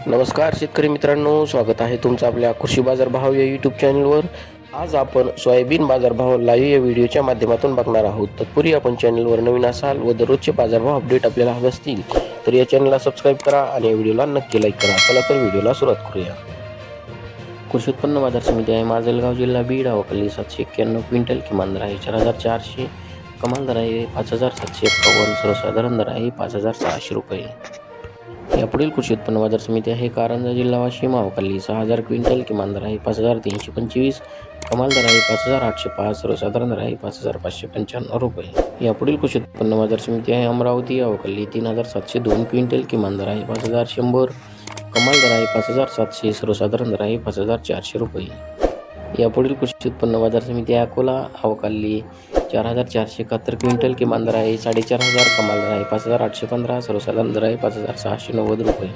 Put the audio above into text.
नमस्कार शेतकरी मित्रांनो, स्वागत आहे तुमचं आपल्या कृषी बाजार भाव या यूट्यूब चॅनलवर. आज आपण सोयाबीन बाजारभाव लाईव्ह या व्हिडिओच्या माध्यमातून बघणार आहोत. तत्पूर्वी आपण चॅनलवर नवीन असाल व दररोजचे बाजारभाव अपडेट आपल्याला हवे असतील तर या चॅनलला सबस्क्राईब करा आणि या व्हिडिओला नक्की लाईक करा. चला तर व्हिडिओला सुरुवात करूया. कृषी उत्पन्न बाजार समिती आहे माजलगाव, जिल्हा बीड. अवकाली 791 क्विंटल, किमान दर आहे 4400, कमाल दर आहे 5751, सर्वसाधारण दर आहे 5600 रुपये. यापुढील कृषी उत्पन्न बाजार समिती आहे कारंजा, जिल्हा वाशिम. अवकाली 6000 क्विंटल, किमान दर आहे 5325, कमाल दर आहे 5805, सर्वसाधारण दर आहे 5595 रुपये. यापुढील कृषी उत्पन्न बाजार समिती आहे अमरावती. अवकाली 3702 क्विंटल, किमान दर आहे 5100, कमाल दर आहे 5700, सर्वसाधारण दर आहे 5400 रुपये. यापुढील कृषी उत्पन्न बाजार समिती आहे अकोला. अवकाली 4471 क्विंटल, किमान दर आहे 4500, कमाल दर आहे 5815, सर्वसाधारण दर आहे 5690 रुपये.